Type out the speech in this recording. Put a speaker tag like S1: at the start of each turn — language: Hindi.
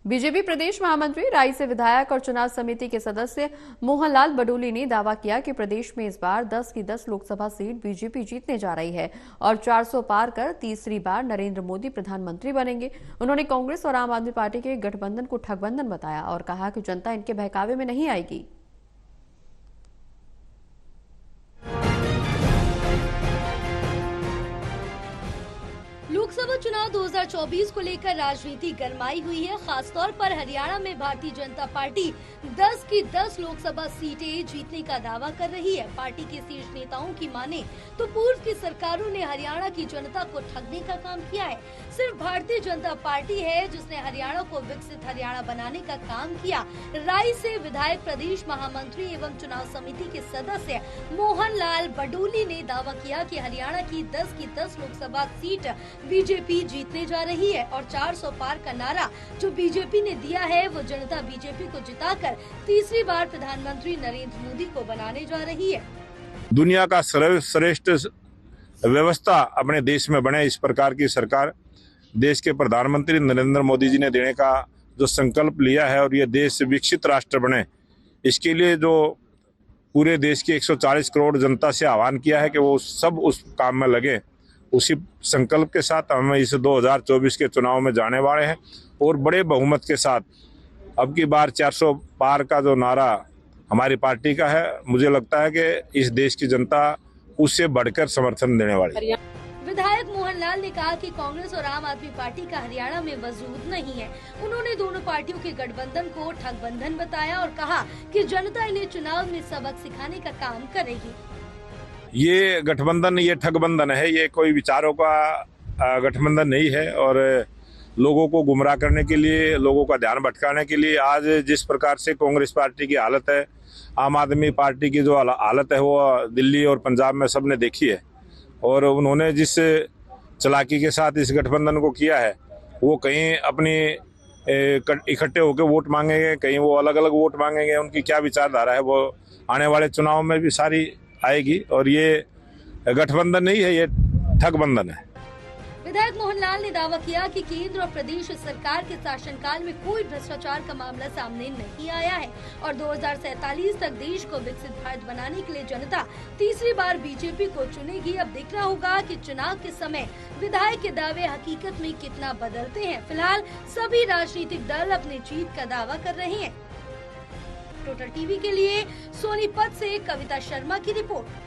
S1: बीजेपी प्रदेश महामंत्री राई से विधायक और चुनाव समिति के सदस्य मोहनलाल बडोली ने दावा किया कि प्रदेश में इस बार 10 की 10 लोकसभा सीट बीजेपी जीतने जा रही है और 400 पार कर तीसरी बार नरेंद्र मोदी प्रधानमंत्री बनेंगे। उन्होंने कांग्रेस और आम आदमी पार्टी के गठबंधन को ठगबंधन बताया और कहा कि जनता इनके बहकावे में नहीं आएगी।
S2: लोकसभा चुनाव 2024 को लेकर राजनीति गरमाई हुई है। खासतौर पर हरियाणा में भारतीय जनता पार्टी 10 की 10 लोकसभा सीटें जीतने का दावा कर रही है। पार्टी के शीर्ष नेताओं की माने तो पूर्व की सरकारों ने हरियाणा की जनता को ठगने का काम किया है। सिर्फ भारतीय जनता पार्टी है जिसने हरियाणा को विकसित हरियाणा बनाने का काम किया। राई से विधायक, प्रदेश महामंत्री एवं चुनाव समिति के सदस्य मोहनलाल बडोली ने दावा किया कि हरियाणा की 10 की 10 लोकसभा सीट बीजेपी जीतने जा रही है और 400 पार का नारा जो बीजेपी ने दिया है वो जनता बीजेपी को जिताकर तीसरी बार प्रधानमंत्री नरेंद्र मोदी को बनाने जा रही है।
S3: दुनिया का सर्वश्रेष्ठ व्यवस्था अपने देश में बने, इस प्रकार की सरकार देश के प्रधानमंत्री नरेंद्र मोदी जी ने देने का जो संकल्प लिया है और ये देश विकसित राष्ट्र बने, इसके लिए जो पूरे देश की 140 करोड़ जनता से आह्वान किया है कि वो सब उस काम में लगे। उसी संकल्प के साथ हम इस 2024 के चुनाव में जाने वाले हैं और बड़े बहुमत के साथ अब की बार 400 पार का जो नारा हमारी पार्टी का है, मुझे लगता है कि इस देश की जनता उससे बढ़कर समर्थन देने वाली है।
S2: विधायक मोहनलाल ने कहा कि कांग्रेस और आम आदमी पार्टी का हरियाणा में वजूद नहीं है। उन्होंने दोनों पार्टियों के गठबंधन को ठगबंधन बताया और कहा कि जनता इन्हें चुनाव में सबक सिखाने का काम करेगी।
S3: ये गठबंधन, ये ठगबंधन है, ये कोई विचारों का गठबंधन नहीं है और लोगों को गुमराह करने के लिए, लोगों का ध्यान भटकाने के लिए आज जिस प्रकार से कांग्रेस पार्टी की हालत है, आम आदमी पार्टी की जो हालत है वो दिल्ली और पंजाब में सबने देखी है और उन्होंने जिस चालाकी के साथ इस गठबंधन को किया है वो कहीं अपनी इकट्ठे होकर वोट मांगेंगे, कहीं वो अलग अलग वोट मांगेंगे। उनकी क्या विचारधारा है वो आने वाले चुनाव में भी सारी आएगी और ये गठबंधन नहीं है, ये ठगबंधन है।
S2: विधायक मोहनलाल ने दावा किया कि केंद्र और प्रदेश सरकार के शासनकाल में कोई भ्रष्टाचार का मामला सामने नहीं आया है और 2047 तक देश को विकसित भारत बनाने के लिए जनता तीसरी बार बीजेपी को चुनेगी। अब देखना होगा कि चुनाव के समय विधायक के दावे हकीकत में कितना बदलते हैं। फिलहाल सभी राजनीतिक दल अपनी जीत का दावा कर रहे हैं। टोटल टीवी के लिए सोनीपत से कविता शर्मा की रिपोर्ट।